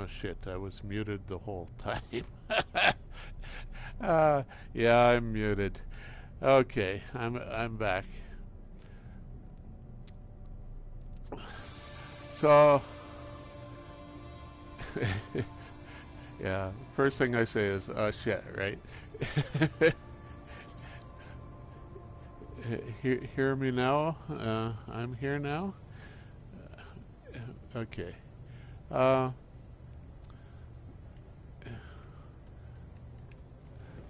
Oh shit, I was muted the whole time. uh, yeah, I'm muted. Okay, I'm back. So, yeah, first thing I say is, oh shit, right? Hear me now? I'm here now? Okay. Uh,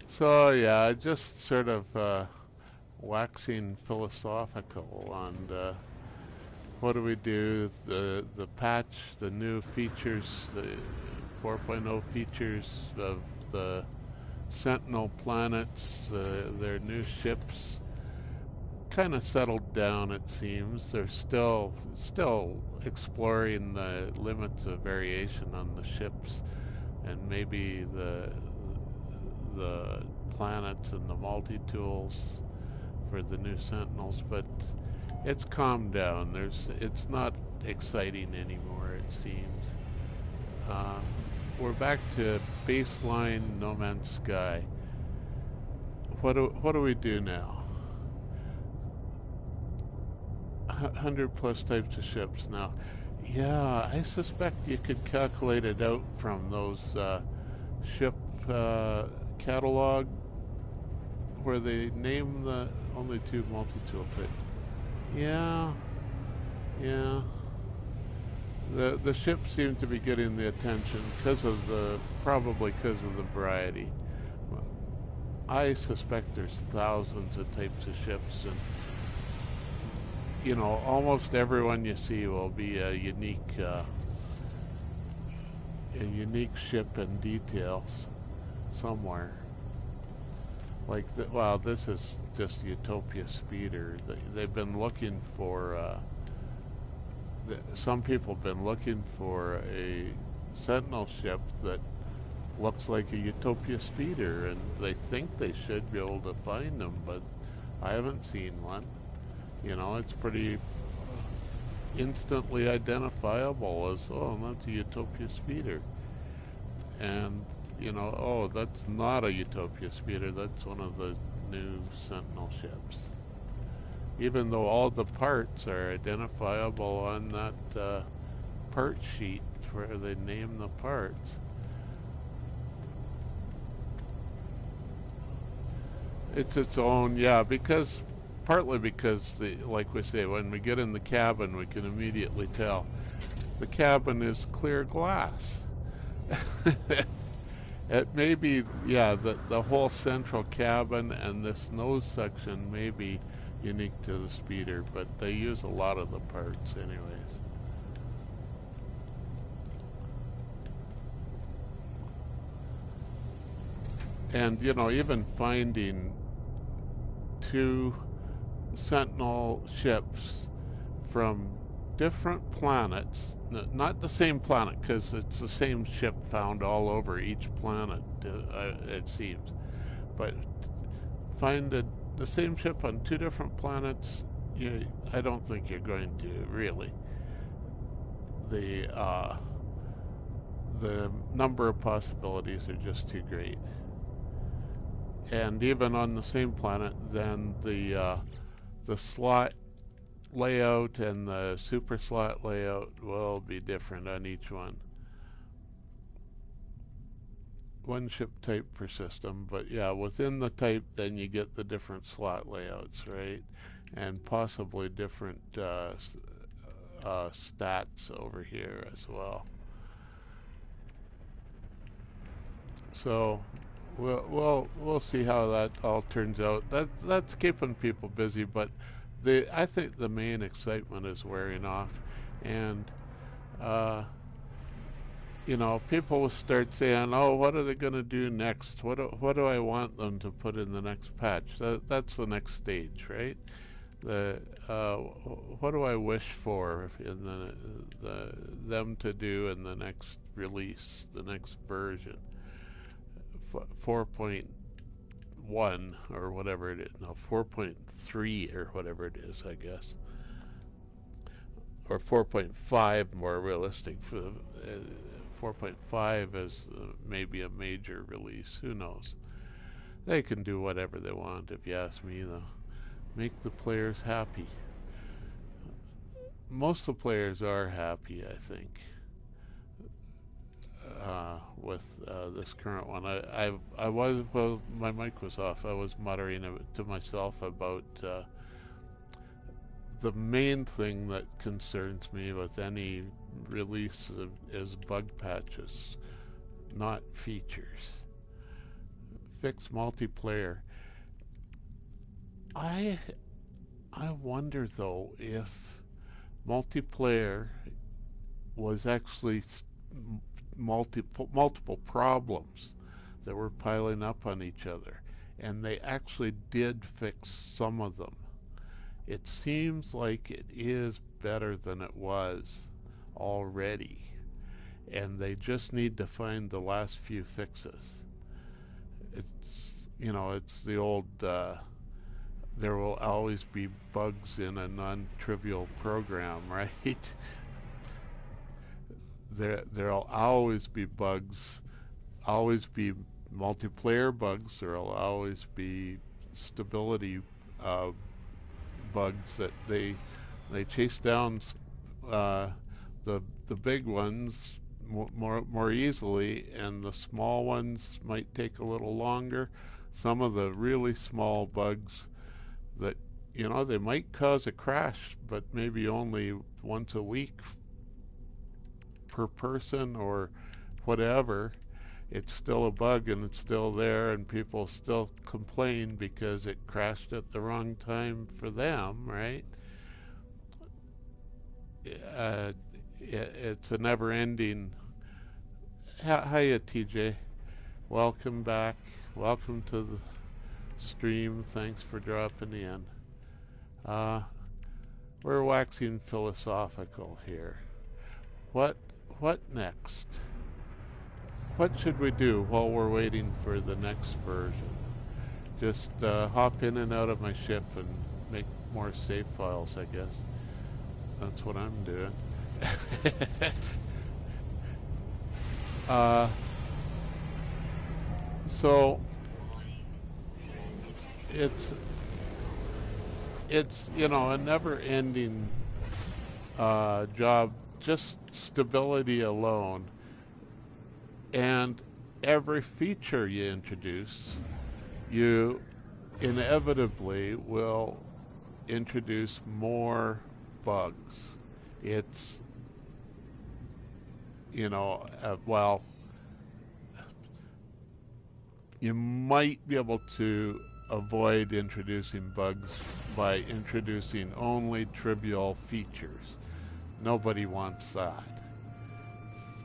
so, yeah, just sort of waxing philosophical on what do we do? The patch, the new features, the 4.0 features of the Sentinel planets, their new ships, kind of settled down. It seems they're still exploring the limits of variation on the ships, and maybe the planets and the multi-tools for the new Sentinels, but it's calmed down. It's not exciting anymore, it seems. Uh, we're back to baseline No Man's Sky. What do we do now? 100 plus types of ships now. Yeah, I suspect you could calculate it out from those ship catalog where they name the only two multi-tool types. Yeah, yeah. The ships seem to be getting the attention because of probably because of the variety. I suspect there's thousands of types of ships, and almost everyone you see will be a unique ship and details somewhere. Like, wow, this is just Utopia Speeder. They've been looking for. Some people have been looking for a Sentinel ship that looks like a Utopia Speeder, and they think they should be able to find them, but I haven't seen one. It's pretty instantly identifiable as, oh, that's a Utopia Speeder. And, oh, that's not a Utopia Speeder, that's one of the new Sentinel ships. Even though all the parts are identifiable on that part sheet where they name the parts. It's its own, yeah, partly because, like we say, when we get in the cabin, we can immediately tell. The cabin is clear glass. It may be, yeah, the whole central cabin and this nose section may be unique to the speeder, but they use a lot of the parts anyways. And, even finding two Sentinel ships from different planets, not the same planet, because it's the same ship found all over each planet, it seems. But the same ship on two different planets, I don't think you're going to really. The number of possibilities are just too great. And even on the same planet, then the slot layout and the super slot layout will be different on each one. One ship type per system, but yeah, within the type, then you get the different slot layouts, right? And possibly different stats over here as well. So we'll see how that all turns out. That's keeping people busy, but I think the main excitement is wearing off, and people will start saying, "Oh, what are they going to do next? What do I want them to put in the next patch?" That's the next stage, right? What do I wish for in them to do in the next release, the next version, 4.1 or whatever it is, no, 4.3 or whatever it is, I guess, or 4.5 more realistic 4.5 as maybe a major release. Who knows? They can do whatever they want, if you ask me, though. Make the players happy. Most of the players are happy, I think, with this current one. I was, well, my mic was off. I was muttering to myself about the main thing that concerns me with any release is bug patches, not features. Fix multiplayer. I wonder though if multiplayer was actually multiple problems that were piling up on each other, and they actually did fix some of them. It seems like it is better than it was already, and they just need to find the last few fixes. It's, you know, it's the old there will always be bugs in a non-trivial program, right? There'll always be bugs, always be multiplayer bugs. There'll always be stability uh, bugs that they chase down uh, the big ones more easily, and the small ones might take a little longer. Some of the really small bugs that, you know, they might cause a crash, but maybe only once a week per person or whatever. It's still a bug and it's still there, and people still complain because it crashed at the wrong time for them, right? Uh, it's a never-ending. Hiya, TJ. Welcome back. Welcome to the stream. Thanks for dropping in. Uh, we're waxing philosophical here. What next? What should we do while we're waiting for the next version? Just hop in and out of my ship and make more save files, I guess. That's what I'm doing. So it's you know, a never-ending job, just stability alone. And every feature you introduce, you inevitably will introduce more bugs. It's, you know, well, you might be able to avoid introducing bugs by introducing only trivial features. Nobody wants that.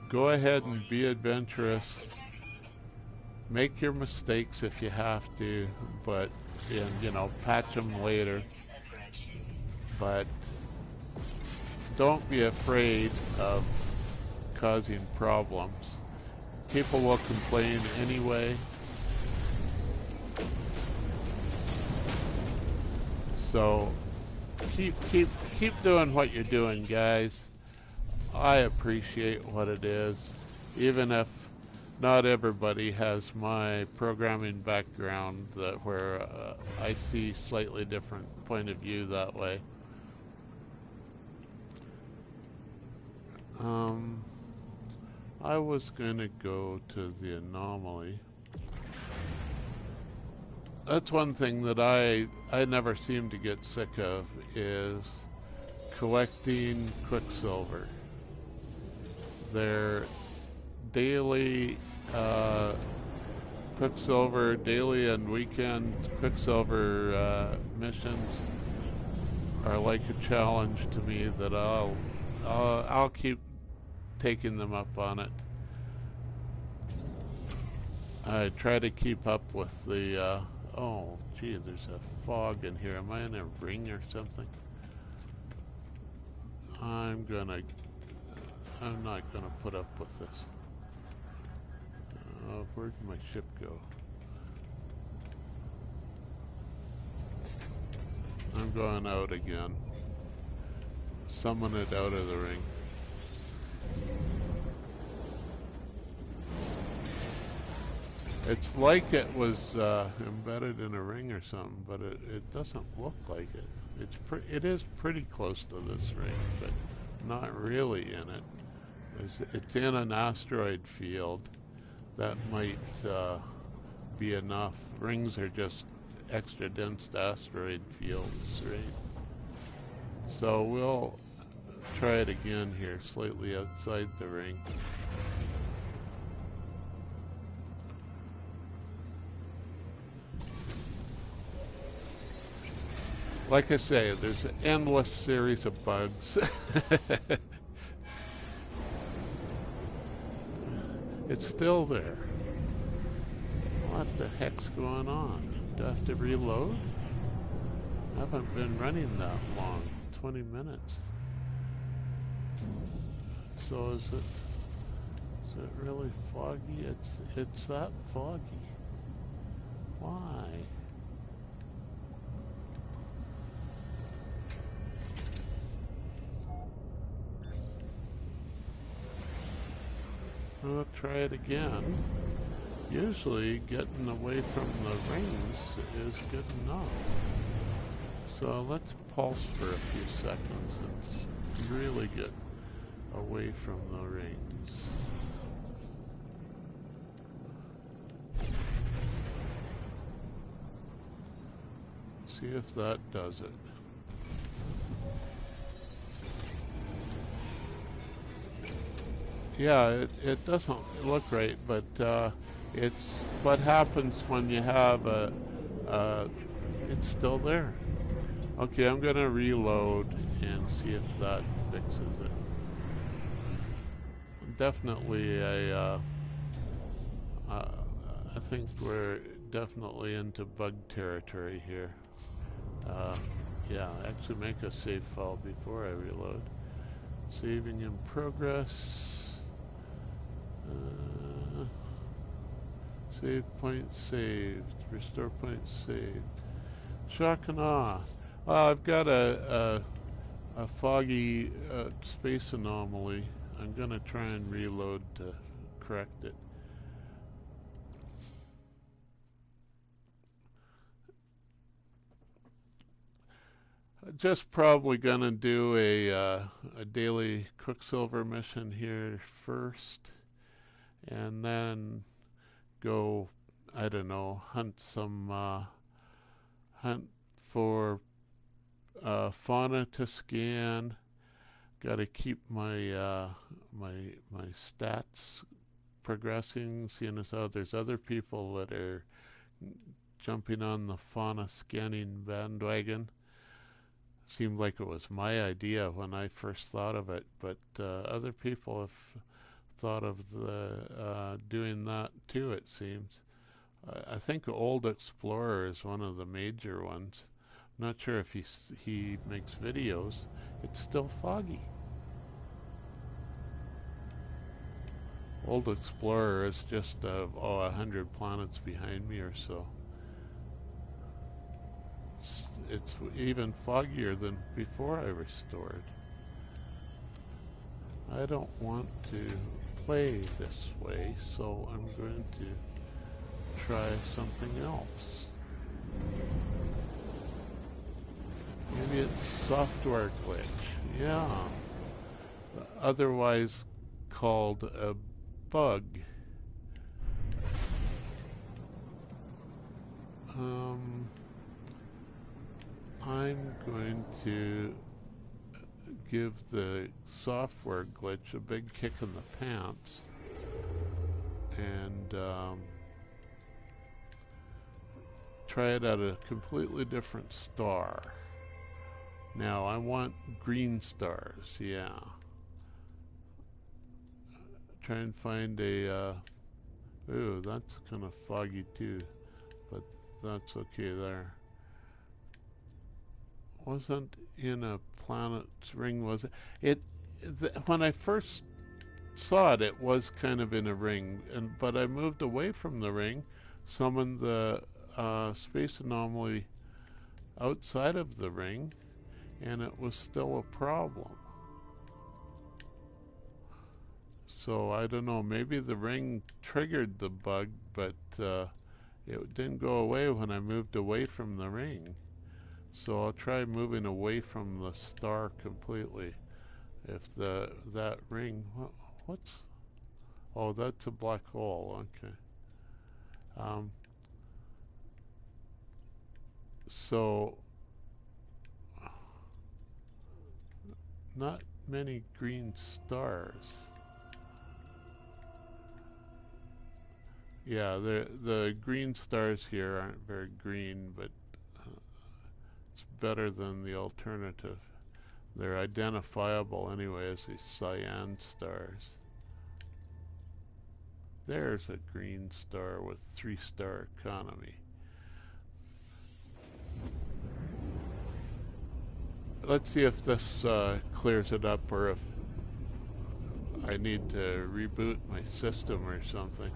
Go ahead and be adventurous. Make your mistakes if you have to, but, and, you know, patch them later. But don't be afraid of causing problems. People will complain anyway. So keep doing what you're doing, guys. I appreciate what it is, even if not everybody has my programming background, where I see slightly different point of view that way. I was going to go to the anomaly. That's one thing that I never seem to get sick of, is collecting Quicksilver. Their daily Quicksilver, daily and weekend Quicksilver missions are like a challenge to me that I'll keep taking them up on it. I try to keep up with the oh gee, there's a fog in here. Am I in a ring or something? I'm not gonna put up with this. Where'd my ship go? I'm going out again. Summon it out of the ring. It's like it was embedded in a ring or something, but it doesn't look like it. It is pretty close to this ring, but not really in it. It's in an asteroid field. That might be enough. Rings are just extra dense asteroid fields, right? So we'll try it again here, slightly outside the ring. Like I say, there's an endless series of bugs. It's still there. What the heck's going on? Do I have to reload? I haven't been running that long. 20 minutes. So is it really foggy? It's that foggy. Why? We'll try it again. Usually getting away from the rings is good enough. So let's pulse for a few seconds and really get away from the rings. See if that does it. Yeah, it doesn't look right, but it's what happens when you have it's still there. Okay, I'm gonna reload and see if that fixes it. Definitely I think we're definitely into bug territory here. Yeah, actually make a save file before I reload. Saving in progress. Save point saved. Restore point saved. Shock and awe. Well, I've got a foggy space anomaly. I'm gonna try and reload to correct it. Just probably gonna do a daily Quicksilver mission here first, and then go, I don't know, hunt for fauna to scan. Got to keep my my stats progressing, seeing as how there's other people that are jumping on the fauna scanning bandwagon. Seemed like it was my idea when I first thought of it, but other people have thought of doing that too, it seems. I think Old Explorer is one of the major ones. I'm not sure if he makes videos. It's still foggy. Old Explorer is just 100 planets behind me or so. It's even foggier than before I restored. I don't want to play this way, so I'm going to try something else. Maybe it's software glitch. Yeah. Otherwise called a bug. I'm going to give the software glitch a big kick in the pants and try it at a completely different star. Now I want green stars, yeah. Try and find a, ooh, that's kind of foggy too, but that's okay there. Wasn't in a planet's ring, was it? When I first saw it, it was kind of in a ring, but I moved away from the ring, summoned the space anomaly outside of the ring, and it was still a problem. So I don't know, maybe the ring triggered the bug, but it didn't go away when I moved away from the ring. So I'll try moving away from the star completely. If that ring, what's, oh, that's a black hole, okay. Um, so not many green stars. Yeah, the green stars here aren't very green, but it's better than the alternative. They're identifiable anyway as these cyan stars. There's a green star with 3-star economy. Let's see if this clears it up, or if I need to reboot my system or something.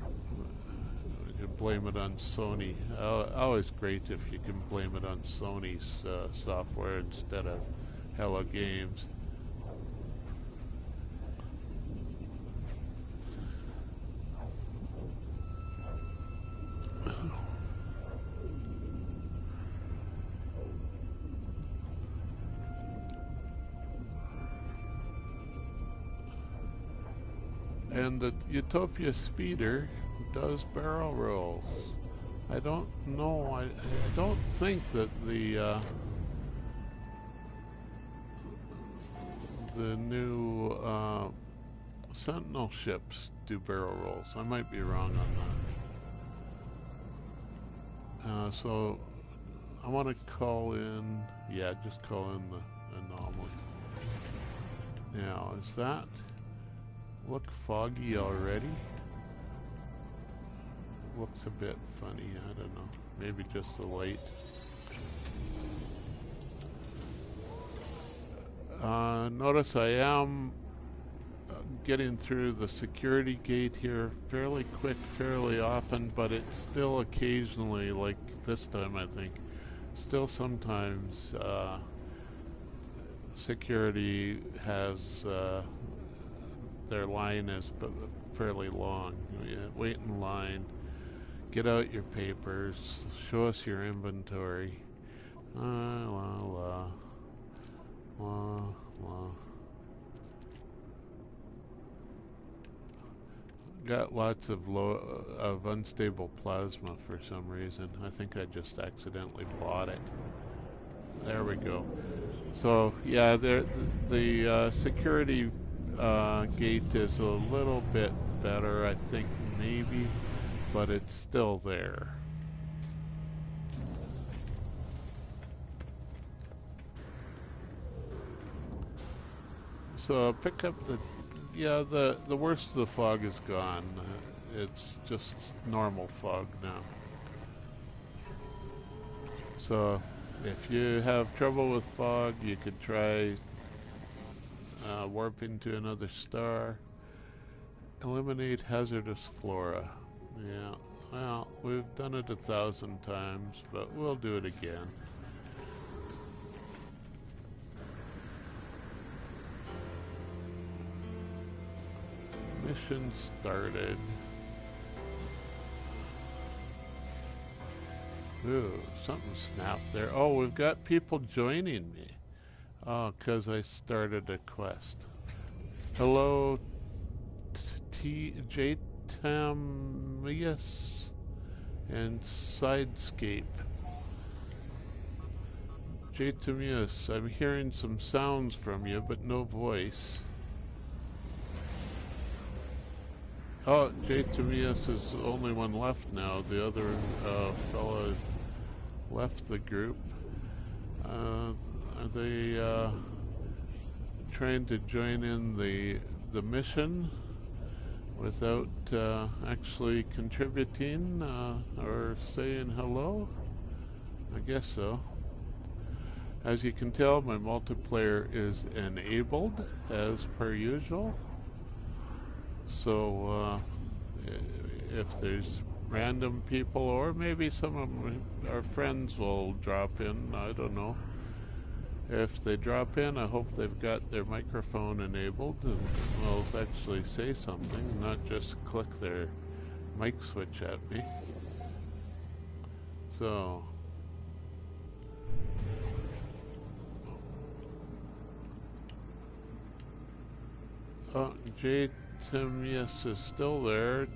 I can blame it on Sony. Always great if you can blame it on Sony's software instead of Hello Games. And the Utopia speeder does barrel rolls. I don't know. I don't think that the new Sentinel ships do barrel rolls. I might be wrong on that. So I want to call in. Yeah, just call in the anomaly. Now, is that look foggy already? Looks a bit funny, I don't know. Maybe just the light. Notice I am getting through the security gate here fairly quick, fairly often, but it's still occasionally, like this time I think, still sometimes security has their line is fairly long. Wait in line, get out your papers, show us your inventory. La. Got lots of unstable plasma for some reason. I think I just accidentally bought it. There we go. So yeah, the security gate is a little bit better, I think, maybe, but it's still there. So pick up the worst of the fog is gone. It's just normal fog now. So if you have trouble with fog, you could try warping to another star. Eliminate hazardous flora. Yeah, well, we've done it 1,000 times, but we'll do it again. Mission started. Ooh, something snapped there. Oh, we've got people joining me. Oh, because I started a quest. Hello, J Tamius and Sidescape. J Tamius, I'm hearing some sounds from you, but no voice. Oh, J Tamius is the only one left now. The other fellow left the group. Are they trying to join in the mission without actually contributing or saying hello? I guess so. As you can tell, my multiplayer is enabled as per usual. So if there's random people, or maybe some of our friends will drop in, I don't know. If they drop in, I hope they've got their microphone enabled and will actually say something, not just click their mic switch at me. So, oh, J. Timius is still there,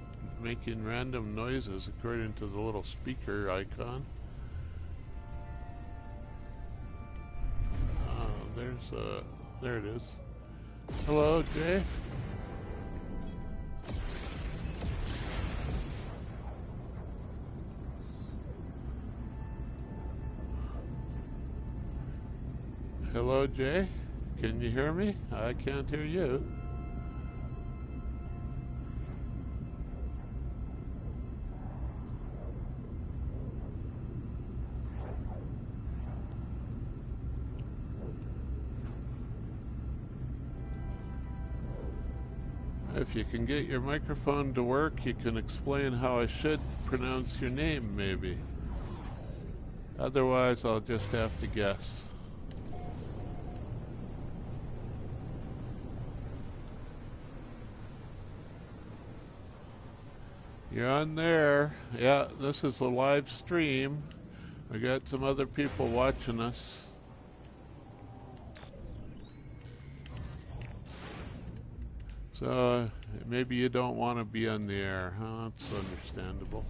making random noises according to the little speaker icon. There it is. Hello, Jay. Hello, Jay. Can you hear me? I can't hear you. If you can get your microphone to work, you can explain how I should pronounce your name, maybe. Otherwise, I'll just have to guess. You're on there. Yeah, this is a live stream. We got some other people watching us. So maybe you don't want to be on the air, huh? That's understandable.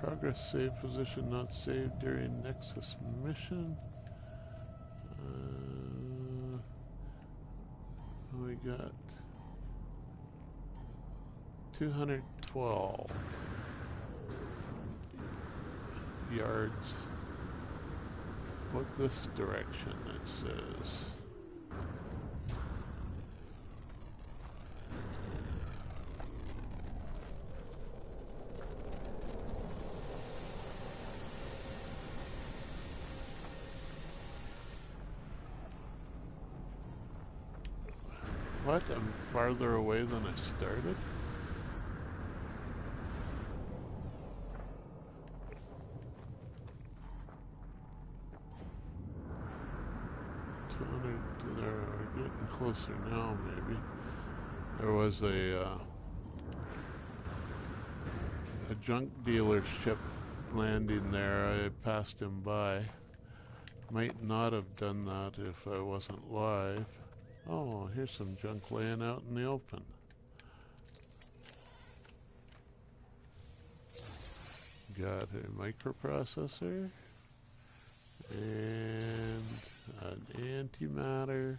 Progress save position not saved during Nexus mission. We got 212 yards. Look this direction, it says. What? I'm farther away than I started? We're getting closer now, maybe. There was a junk dealership landing there. I passed him by. Might not have done that if I wasn't live. Oh, here's some junk laying out in the open. Got a microprocessor and an antimatter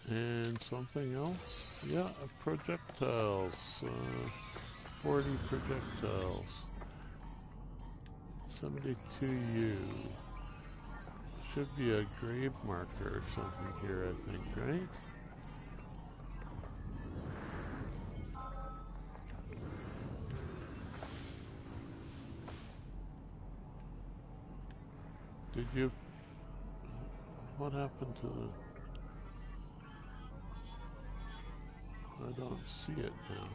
and something else. Yeah, projectiles. 40 projectiles. 72U. Should be a grave marker or something here, I think, right? Did you... What happened to the... I don't see it now.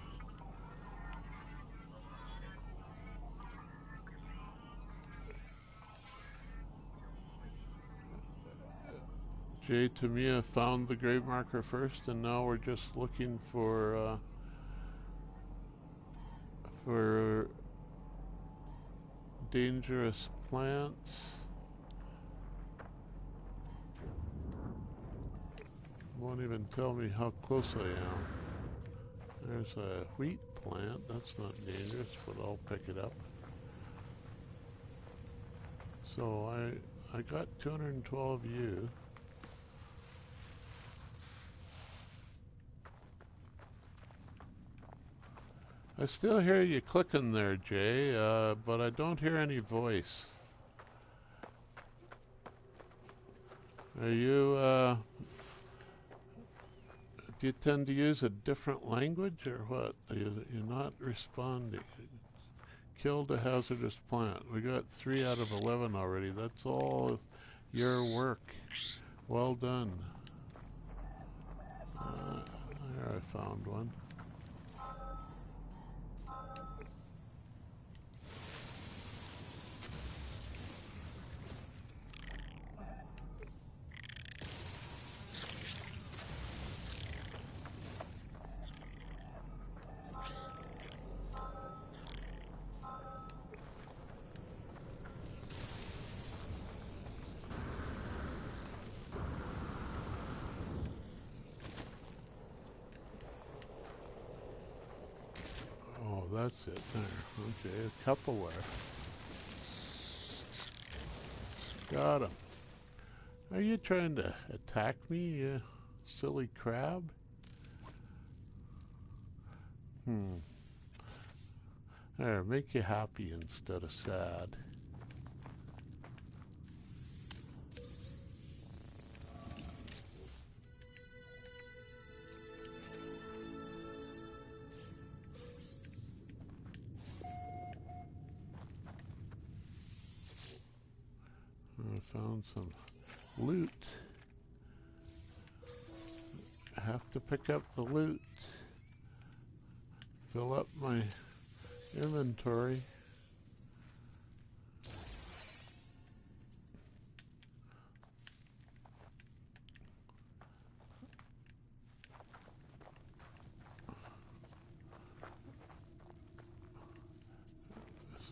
Jay Tamiya found the grave marker first, and now we're just looking for dangerous plants. Won't even tell me how close I am. There's a wheat plant. That's not dangerous, but I'll pick it up. So I got 212U. I still hear you clicking there, Jay, but I don't hear any voice. Are you, do you tend to use a different language or what? You're not responding. Killed a hazardous plant. We got 3 out of 11 already. That's all your work. Well done. There, I found one. Oh, that's it there. Okay, a couple there. Got him. Are you trying to attack me, you silly crab? There, make you happy instead of sad. I found some loot. I have to pick up the loot. Fill up my inventory.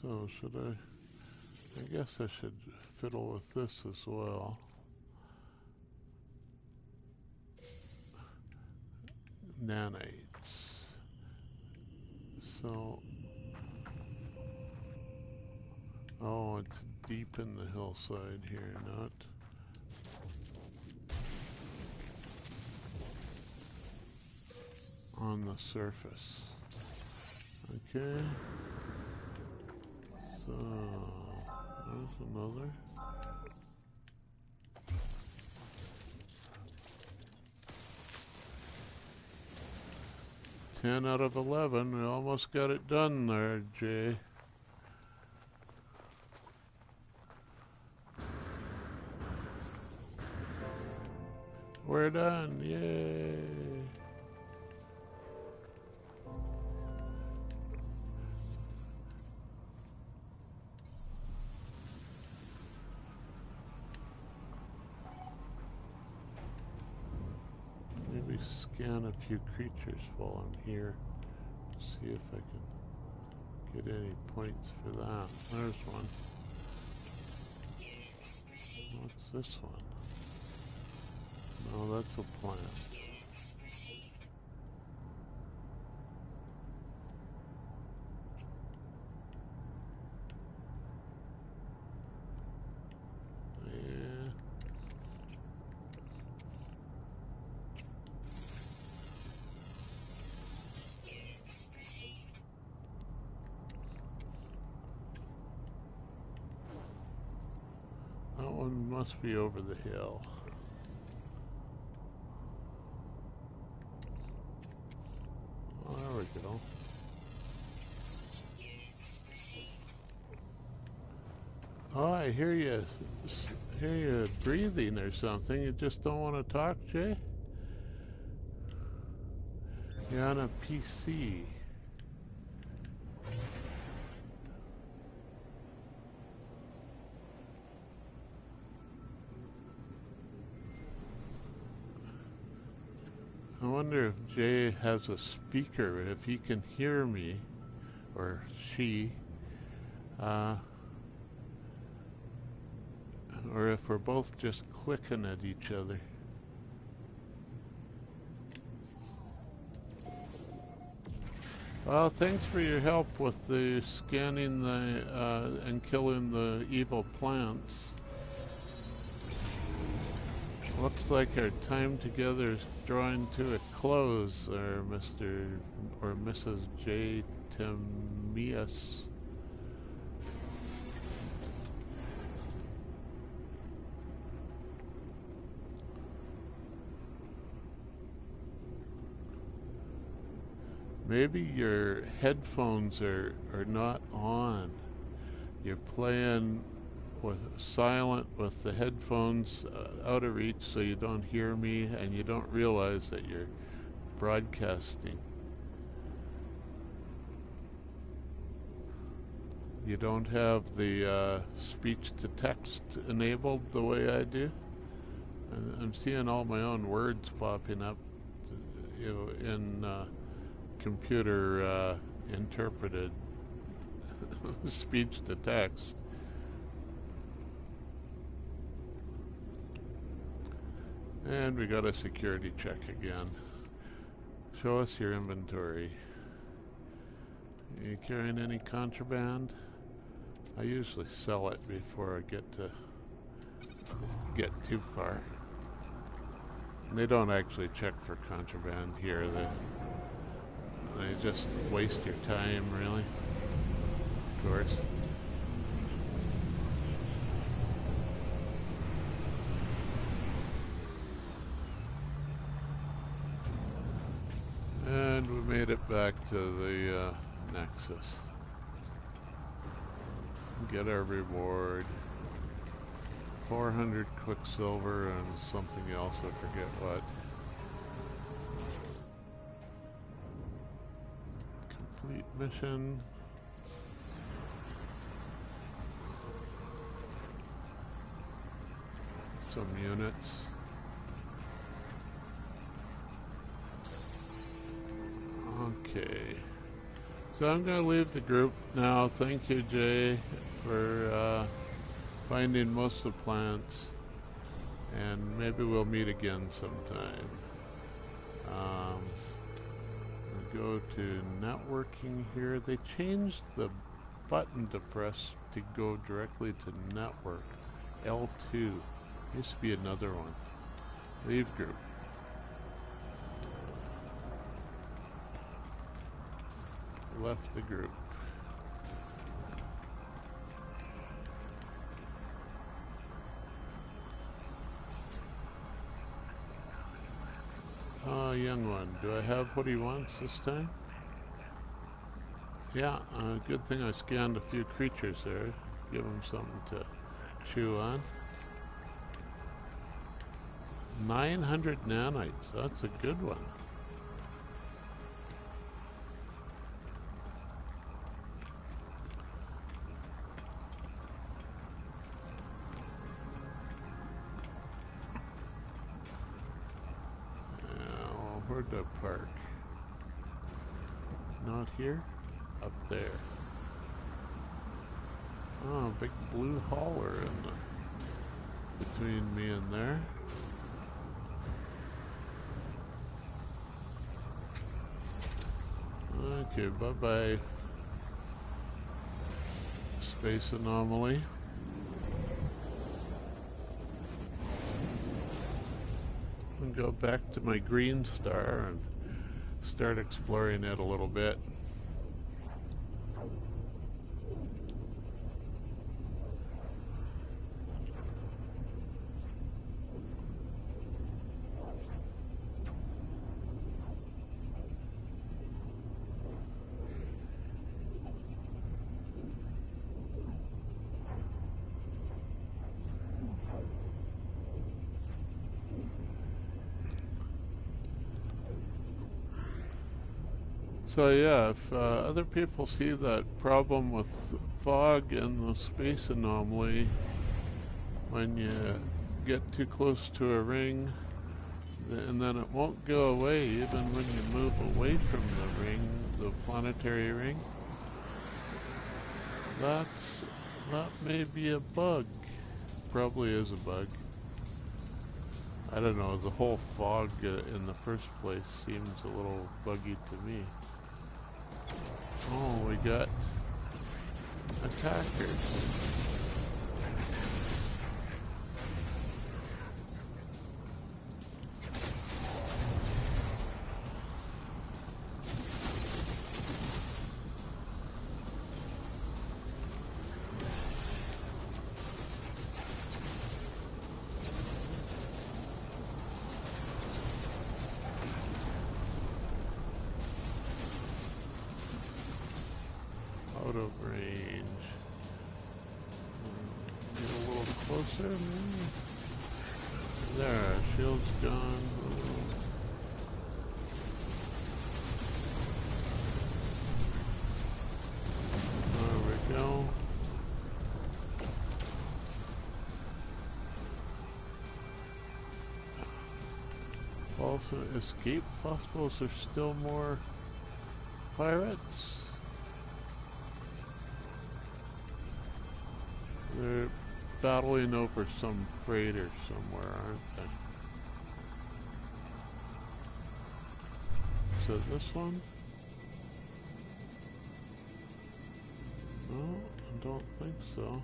So should I guess I should fiddle with this as well. Nanites. So, oh, it's deep in the hillside here, not on the surface. Okay. So, there's another. Ten out of 11. We almost got it done there, Jay. We're done. Yay. Maybe scan a few creatures while I'm here. See if I can get any points for that. There's one. What's this one? No, that's a plant. Yeah. That one must be over the hill. Oh, there we go. Oh, I hear you breathing or something. You just don't want to talk, Jay? You're on a PC. I wonder if Jay has a speaker, if he can hear me, or she, or if we're both just clicking at each other. Well, thanks for your help with the scanning the and killing the evil plants. Looks like our time together is drawing to a close, there, Mr. or Mrs. J. Timius. Maybe your headphones are not on. You're playing with silent with the headphones out of reach so you don't hear me and you don't realize that you're broadcasting. You don't have the speech to text enabled the way I do. I'm seeing all my own words popping up, in computer interpreted speech to text. And we got a security check again. Show us your inventory. Are you carrying any contraband? I usually sell it before I get too far. They don't actually check for contraband here. They just waste your time, really. Of course. And we made it back to the Nexus. Get our reward. 400 quicksilver and something else, I forget what. Complete mission. Some units. Okay. So I'm going to leave the group now. Thank you, Jay, for finding most of the plants, and maybe we'll meet again sometime. We'll go to networking here. They changed the button to press to go directly to network. L2. Used to be another one. Leave group. Left the group. Young one, do I have what he wants this time? Yeah, good thing I scanned a few creatures there. Give him something to chew on. 900 nanites, that's a good one. Where'd the park? Not here? Up there. Oh, big blue hauler between me and there. Okay, bye-bye. Space anomaly. And go back to my green star and start exploring it a little bit. So yeah, if other people see that problem with fog and the space anomaly, when you get too close to a ring, and then it won't go away even when you move away from the ring, the planetary ring, that may be a bug. Probably is a bug. I don't know, the whole fog in the first place seems a little buggy to me. Oh, we got attackers. Out of range. closer, maybe? There, shield's gone. There we go. Also, escape possible? Is there still more pirates? They're battling over some freighter somewhere, aren't they? Is it this one? No, I don't think so.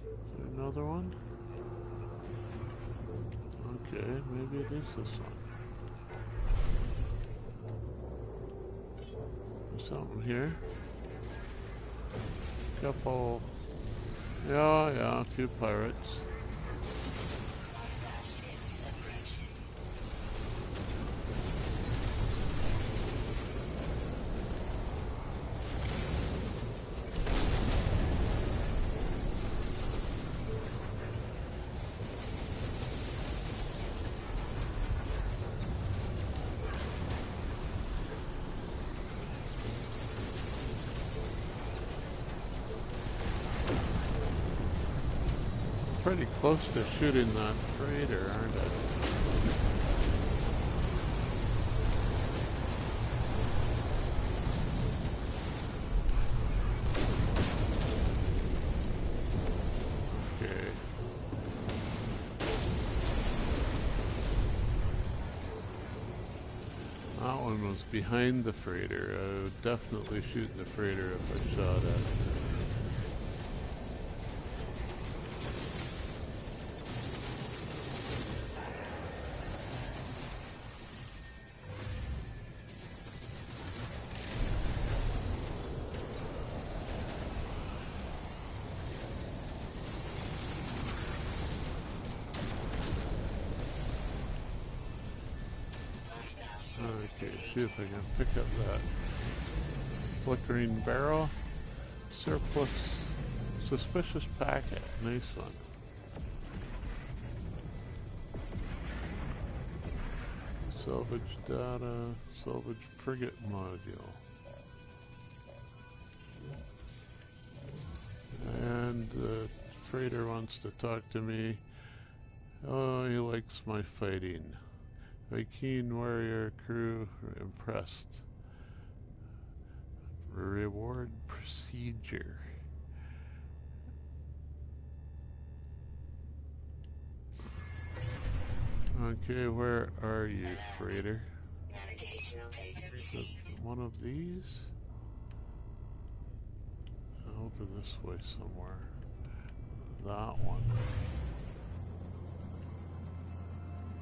Is there another one? Okay, maybe it is this one. There's something here. Couple. Yeah, a few pirates. Pretty close to shooting that freighter, aren't I? Okay. That one was behind the freighter. I would definitely shoot the freighter if I shot at it. Okay, see if I can pick up that flickering barrel. Surplus, suspicious packet, nice one. Salvage data, salvage frigate module. And the freighter wants to talk to me. Oh, he likes my fighting. Viking warrior crew impressed. Reward procedure. Okay, where are you, freighter? Is it one of these? Over this way somewhere. That one.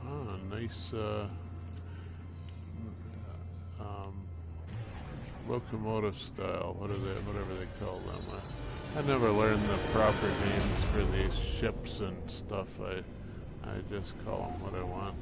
Ah, nice locomotive style. What are they? Whatever they call them. I never learned the proper names for these ships and stuff. I just call them what I want.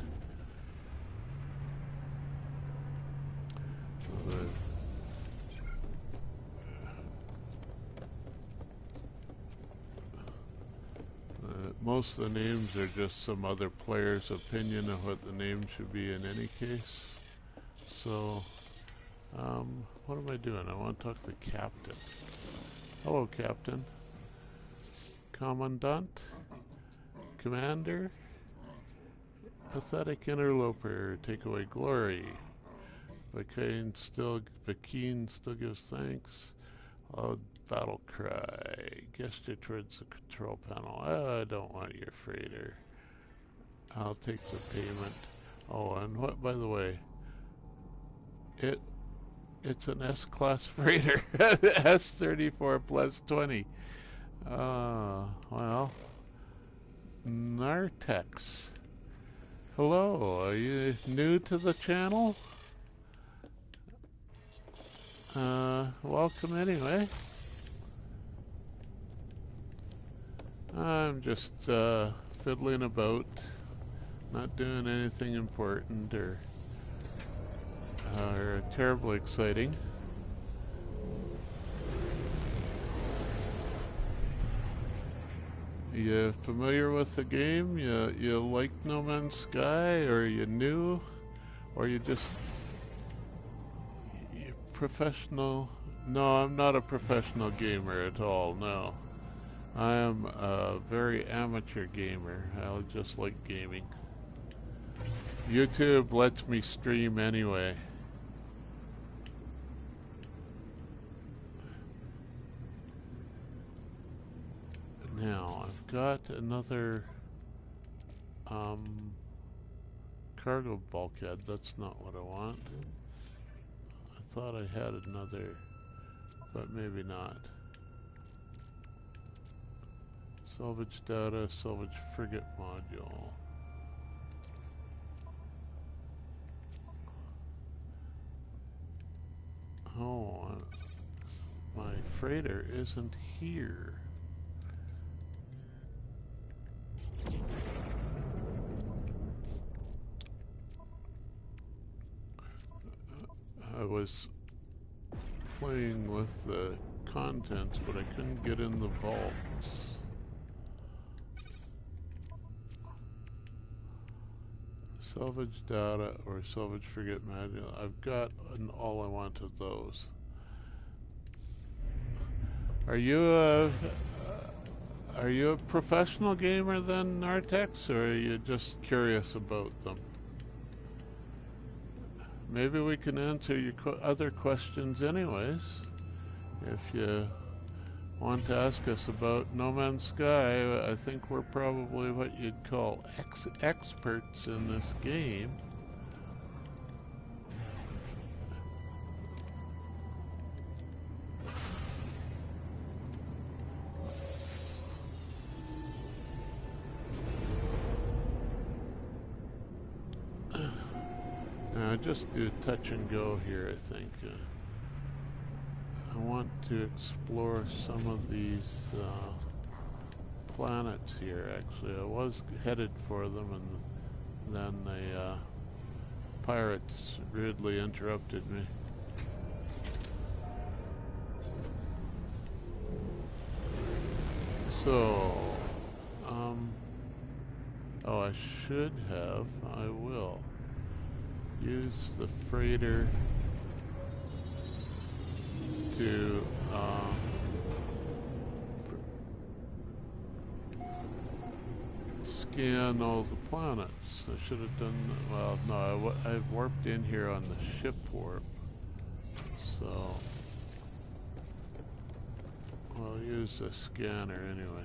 Most of the names are just some other player's opinion of what the name should be in any case. So, what am I doing? I want to talk to the captain. Hello, Captain. Commandant? Commander? Pathetic interloper, take away glory. Vakeen still gives thanks. Loud battle cry. Gesture towards the control panel. I don't want your freighter. I'll take the payment. Oh, and what, by the way, it's an S-class freighter. S34 plus 20. Well, Nartex. Hello, are you new to the channel? Welcome anyway. I'm just fiddling about, not doing anything important or terribly exciting. You familiar with the game? You like No Man's Sky, or you new, or you professional? No, I'm not a professional gamer at all. No, I am a very amateur gamer. I just like gaming. YouTube lets me stream anyway. Now I've got another cargo bulkhead. That's not what I want. I thought I had another, but maybe not. Salvage data, salvage frigate module. Oh, my freighter isn't here. I was playing with the contents, but I couldn't get in the vaults. Salvage data or salvage frigate manual. I've got all I want of those. Are you a professional gamer then, Nartex, or are you just curious about them? Maybe we can answer your other questions anyways. If you want to ask us about No Man's Sky, I think we're probably what you'd call experts in this game. Now, just do touch and go here, I think. I want to explore some of these planets here, actually. I was headed for them, and then the pirates rudely interrupted me. So, oh, I should have, I will use the freighter to scan all the planets. I should have done, well, no, I've warped in here on the ship warp, so I'll use the scanner anyway.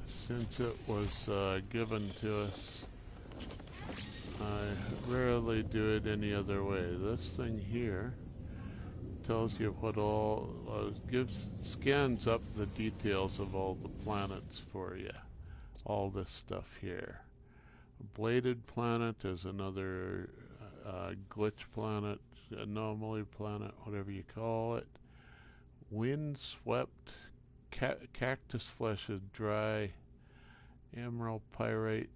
Since it was given to us, I rarely do it any other way. This thing here tells you what all scans up the details of all the planets for you. All this stuff here. A bladed planet is another glitch planet, anomaly planet, whatever you call it. Wind-swept, cactus flesh is dry, emerald pyrite.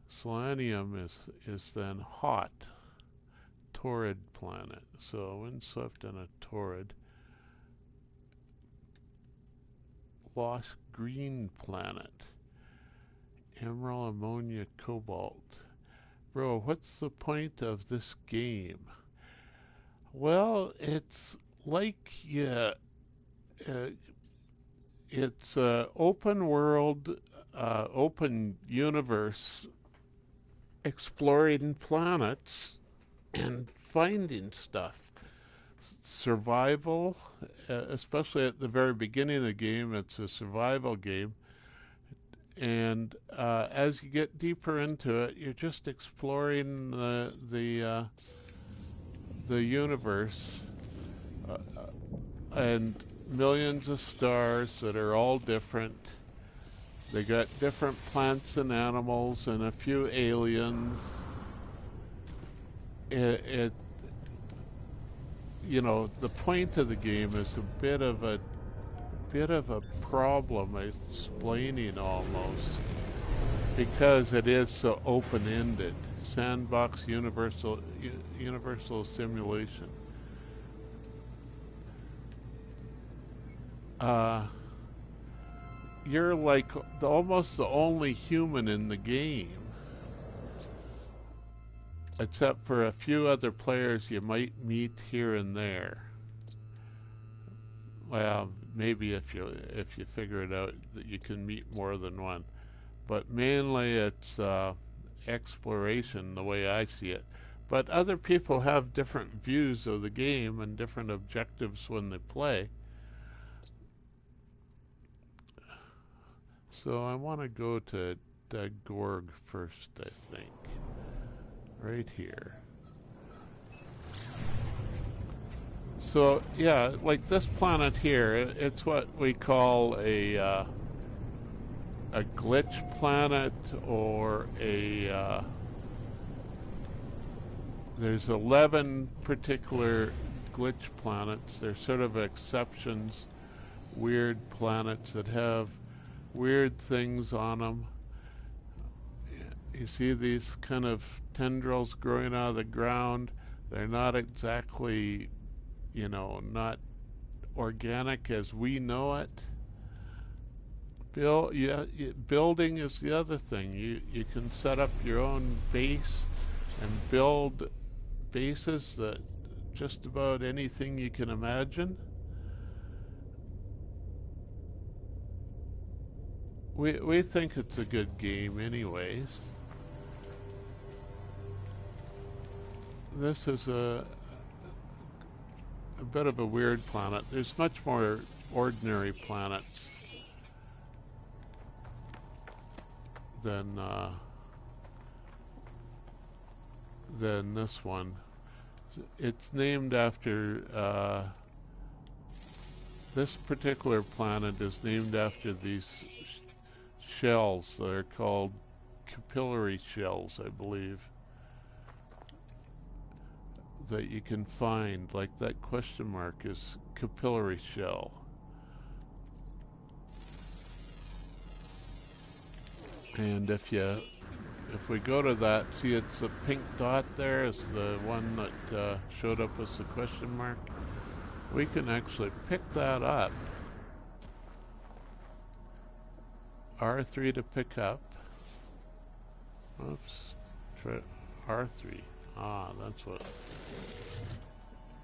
Selenium is then hot, torrid planet. So windswept and a torrid. Lost green planet. Emerald, ammonia, cobalt. Bro, what's the point of this game? Well, it's like, yeah, it's open world, open universe, exploring planets and finding stuff. Survival, especially at the very beginning of the game, it's a survival game. And as you get deeper into it, you're just exploring the universe and millions of stars that are all different. They got different plants and animals and a few aliens. You know, the point of the game is a bit of a problem explaining almost, because it is so open-ended. Sandbox universal simulation. you're like almost the only human in the game, except for a few other players you might meet here and there. Well, maybe if you figure it out that you can meet more than one, but mainly it's exploration the way I see it. But other people have different views of the game and different objectives when they play. So I want to go to Gorg first, I think. Right here. So yeah, like this planet here, it's what we call a glitch planet, or there's 11 particular glitch planets. They're sort of exceptions, weird planets that have weird things on them. You see these kind of tendrils growing out of the ground. They're not exactly, not organic as we know it. Building is the other thing. You can set up your own base and build bases that just about anything you can imagine. We think it's a good game anyways. This is a bit of a weird planet. There's much more ordinary planets than this one. It's named after this particular planet is named after these shells. They're called capillary shells, I believe, that you can find. Like that question mark is capillary shell. And if we go to that, see it's a pink dot there is the one that showed up as the question mark. We can actually pick that up. R3 to pick up. Oops. Try R3. Ah, that's what.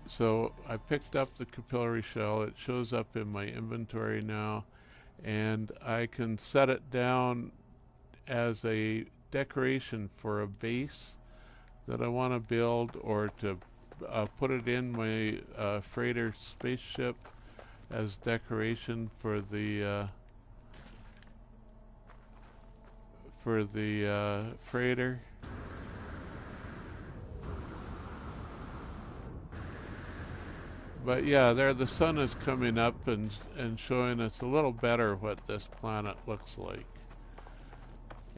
So I picked up the capillary shell. It shows up in my inventory now, and I can set it down as a decoration for a base that I want to build, or to put it in my freighter spaceship as decoration for the freighter. But yeah, there the sun is coming up and showing us a little better what this planet looks like.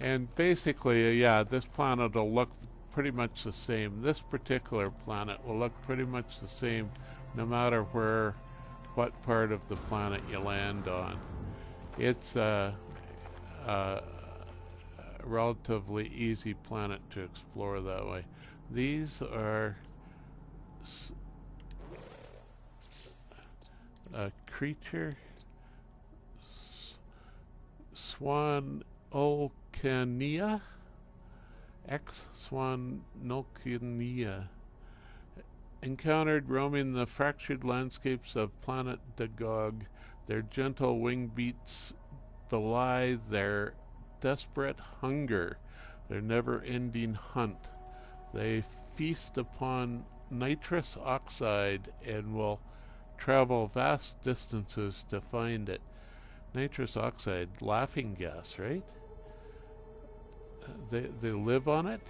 And basically, yeah, this planet will look pretty much the same. This particular planet will look pretty much the same no matter what part of the planet you land on. It's a relatively easy planet to explore that way. These are a creature, Swanolcania, Swanolcania, encountered roaming the fractured landscapes of planet Dagog. Their gentle wing beats belie their desperate hunger, their never-ending hunt. They feast upon nitrous oxide and will travel vast distances to find it. Nitrous oxide, laughing gas, right? They live on it.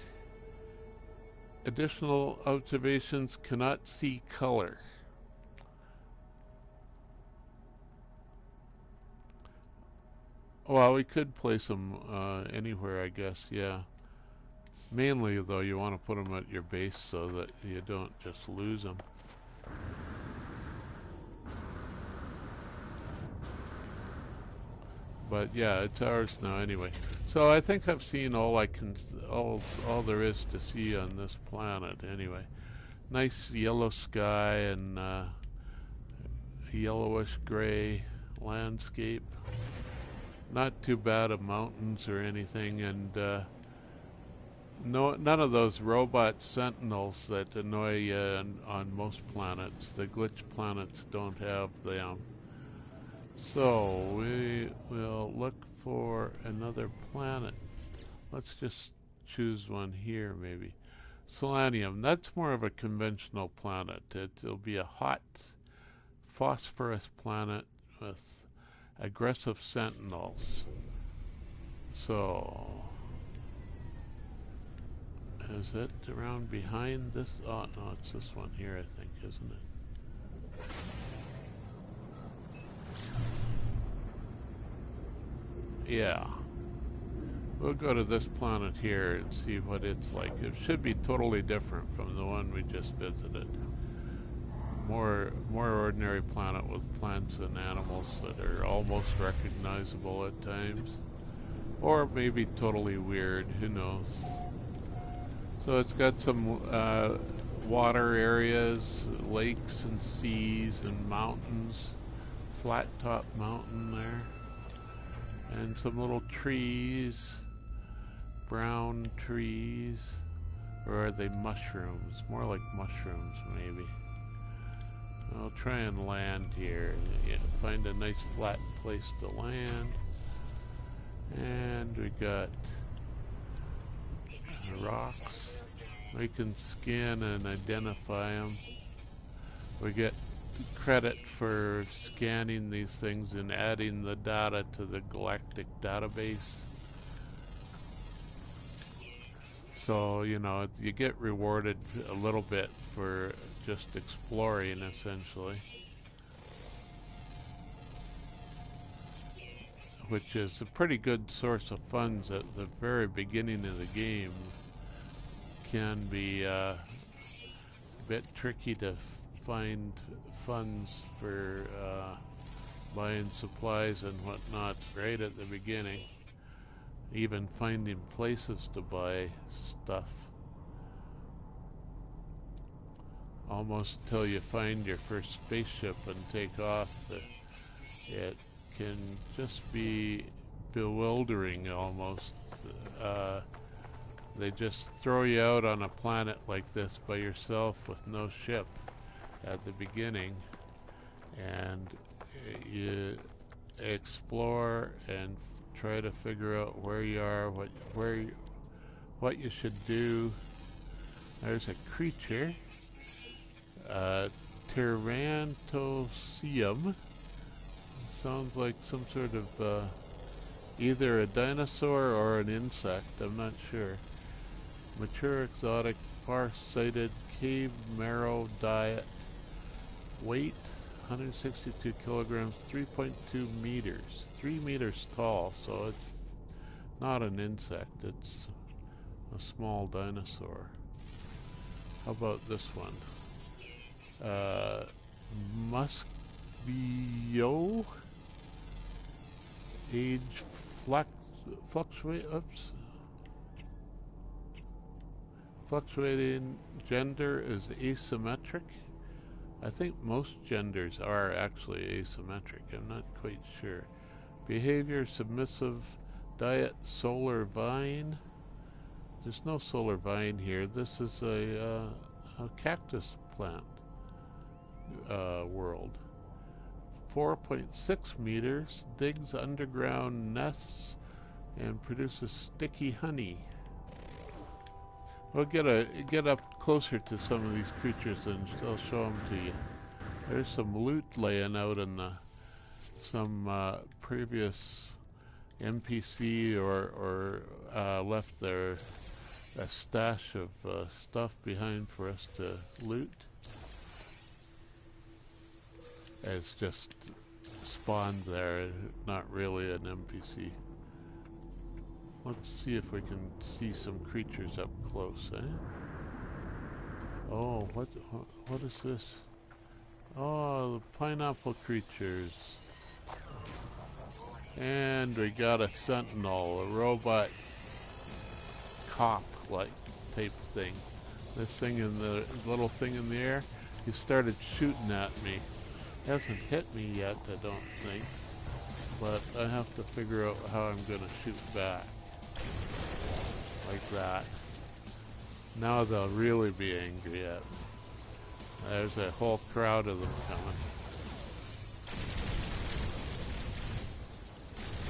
Additional observations: cannot see color. Well, we could place them anywhere, I guess, yeah. Mainly, though, you want to put them at your base so that you don't just lose them. But yeah, it's ours now anyway. So I think I've seen all there is to see on this planet anyway. Nice yellow sky and yellowish gray landscape. not too bad of mountains or anything, and none of those robot sentinels that annoy you on most planets. The glitch planets don't have them. So we will look for another planet. Let's just choose one here, maybe. Solanium, that's more of a conventional planet. It'll be a hot, phosphorus planet with aggressive sentinels. So, is it around behind this? Oh, no, it's this one here, I think, isn't it? Yeah. We'll go to this planet here and see what it's like. It should be totally different from the one we just visited. More ordinary planet with plants and animals that are almost recognizable at times. Or maybe totally weird, who knows. So it's got some water areas, lakes and seas and mountains. Flat top mountain there. And some little trees. Brown trees. Or are they mushrooms? More like mushrooms, maybe. I'll try and land here. Yeah, find a nice flat place to land. And we got rocks. We can scan and identify them. We get credit for scanning these things and adding the data to the galactic database. So, you know, you get rewarded a little bit for just exploring, essentially. Which is a pretty good source of funds at the very beginning of the game. Can be a bit tricky to find funds for buying supplies and whatnot right at the beginning. Even finding places to buy stuff. Almost until you find your first spaceship and take off. It can just be bewildering almost. They just throw you out on a planet like this by yourself with no ship at the beginning, and you explore and try to figure out where you are, what you should do. There's a creature, Tyrantoseum. Sounds like some sort of either a dinosaur or an insect. I'm not sure. Mature, exotic, far-sighted, cave marrow diet. Weight 162 kilograms, 3.2 meters. 3 meters tall, so it's not an insect, it's a small dinosaur. How about this one? Muskio? Age fluctuating, gender is asymmetric. I think most genders are actually asymmetric, I'm not quite sure. Behavior, submissive. Diet, solar vine. There's no solar vine here. This is a cactus plant world. 4.6 meters. Digs underground nests and produces sticky honey. We'll get up closer to some of these creatures and I'll show them to you. There's some loot laying out in some previous NPC or left a stash of stuff behind for us to loot. It's just spawned there, not really an NPC. Let's see if we can see some creatures up close, eh? Oh, what is this? Oh, the pineapple creatures. And we got a sentinel, a robot cop-like type thing. This thing in the little thing in the air, he started shooting at me. Hasn't hit me yet, I don't think. but I have to figure out how I'm going to shoot back. Like that. Now they'll really be angry at me. There's a whole crowd of them coming.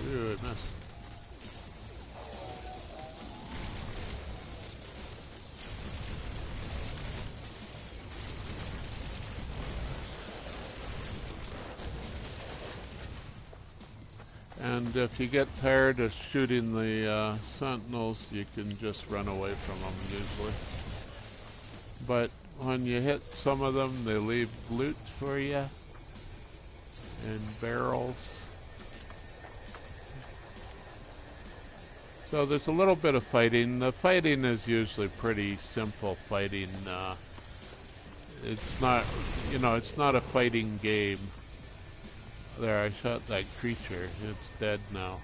Ooh, I missed. And if you get tired of shooting the sentinels, you can just run away from them usually. But when you hit some of them, they leave loot for you in barrels. So there's a little bit of fighting. The fighting is usually pretty simple fighting. It's not, you know, it's not a fighting game. There, I shot that creature. It's dead now.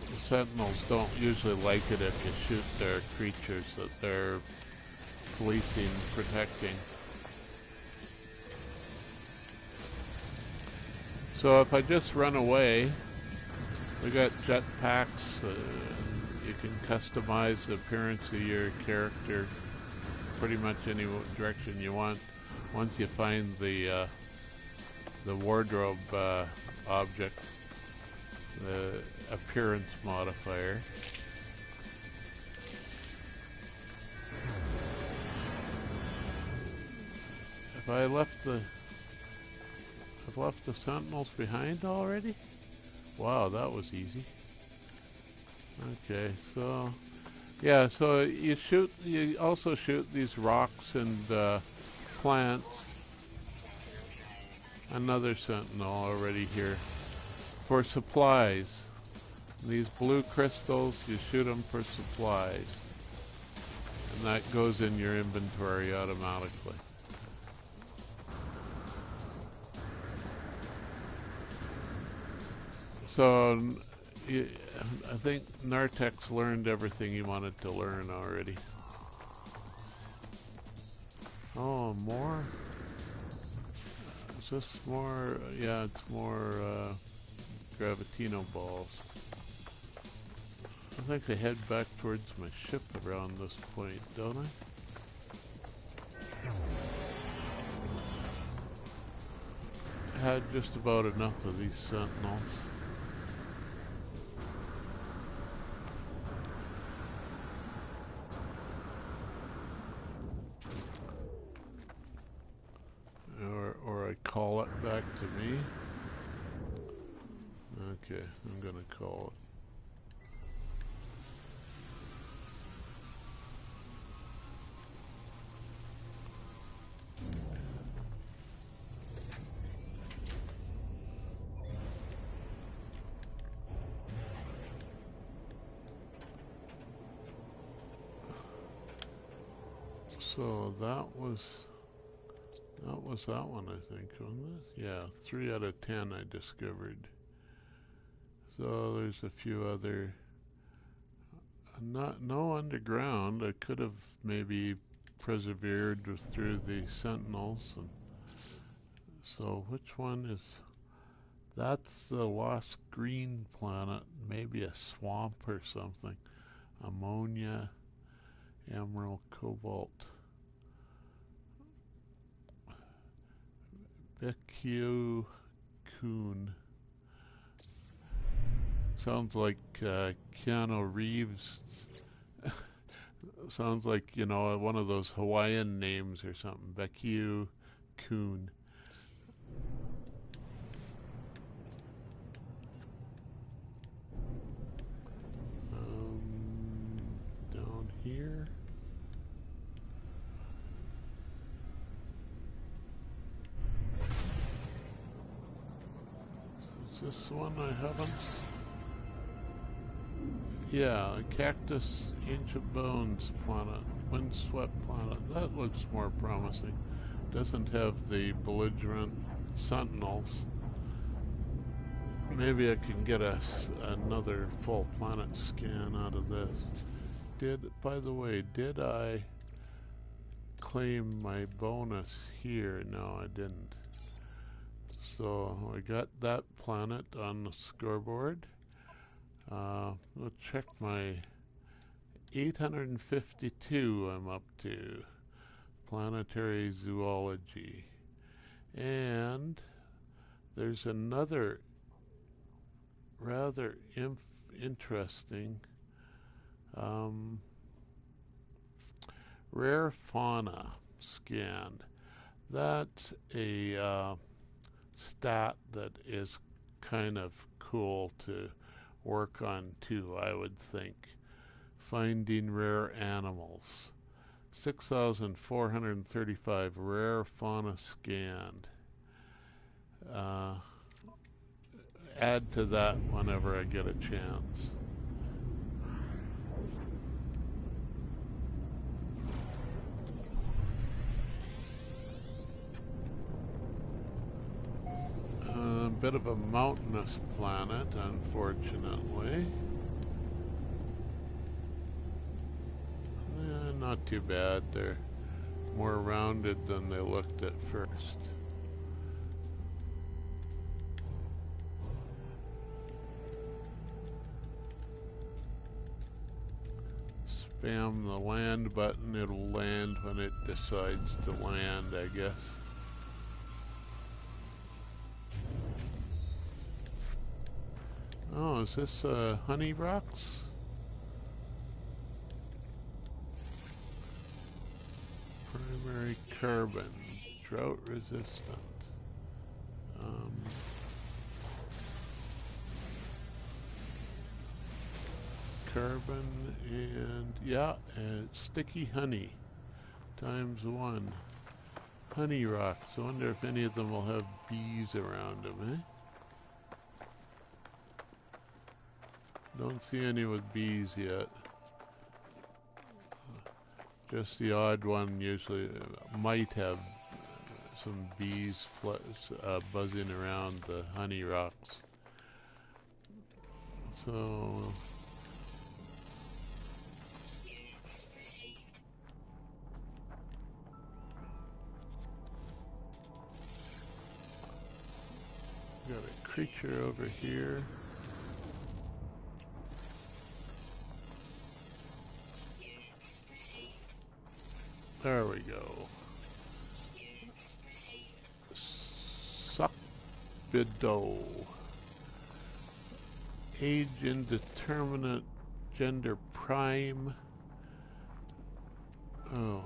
The sentinels don't usually like it if you shoot their creatures that they're policing, protecting. So if I just run away, we got jetpacks. You can customize the appearance of your character pretty much any direction you want. Once you find the wardrobe object, the appearance modifier. If I left the I've left the sentinels behind already? Wow, that was easy. Okay, so yeah, so you also shoot these rocks and plants. Another sentinel already here. For supplies. These blue crystals, you shoot them for supplies. And that goes in your inventory automatically. So, I think Nartek's learned everything he wanted to learn already. Oh, more? Is this more? Yeah, it's more Gravitino balls. I think I head back towards my ship around this point, don't I? I had just about enough of these sentinels. Or I call it back to me. Okay, I'm gonna call it. So that was that one, I think, wasn't it? Yeah, 3 out of 10 I discovered. So there's a few other, no underground. I could have maybe persevered through the sentinels. And so which one is, that's the lost green planet, maybe a swamp or something. Ammonia, emerald, cobalt. BQ Coon. Sounds like Keanu Reeves. Sounds like, you know, one of those Hawaiian names or something. BQ Coon. Down here. Is this one I haven't? Yeah, Cactus, Ancient Bones planet, Windswept planet. That looks more promising. Doesn't have the belligerent sentinels. Maybe I can get another full planet scan out of this. By the way, did I claim my bonus here. No, I didn't. So I got that planet on the scoreboard. We'll check my 852 I'm up to. Planetary zoology. And there's another rather interesting rare fauna scanned. That's a stat that is kind of cool to work on too, I would think. Finding rare animals. 6,435 rare fauna scanned. Add to that whenever I get a chance. A bit of a mountainous planet, unfortunately. Not too bad. They're more rounded than they looked at first. Spam the land button. It'll land when it decides to land, I guess. Oh, is this honey rocks? Primary carbon, drought resistant. Carbon and yeah, sticky honey ×1. Honey rocks. I wonder if any of them will have bees around them, eh? Don't see any with bees yet. Just the odd one usually might have some bees buzzing around the honey rocks. So got a creature over here. There we go. Sucbido. Age indeterminate, gender prime. Oh.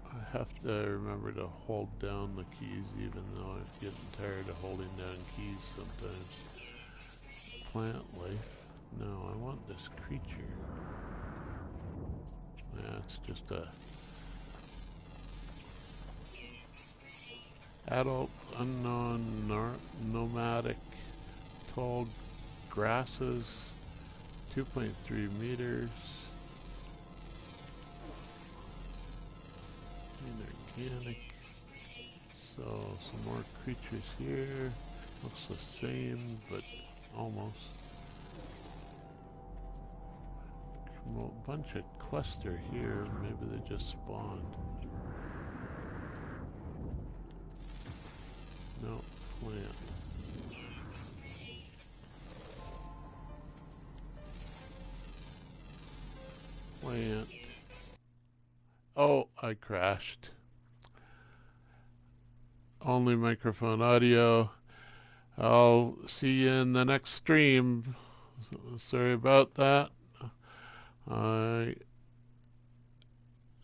I have to remember to hold down the keys even though I'm getting tired of holding down keys sometimes. Plant life. No, I want this creature. Yeah, it's just a adult, unknown, nomadic, tall grasses, 2.3 meters. Inorganic. So some more creatures here. Looks the same, but almost. A bunch of cluster here. Maybe they just spawned. No, plant. Plant. Oh, I crashed. Only microphone audio. I'll see you in the next stream. Sorry about that. I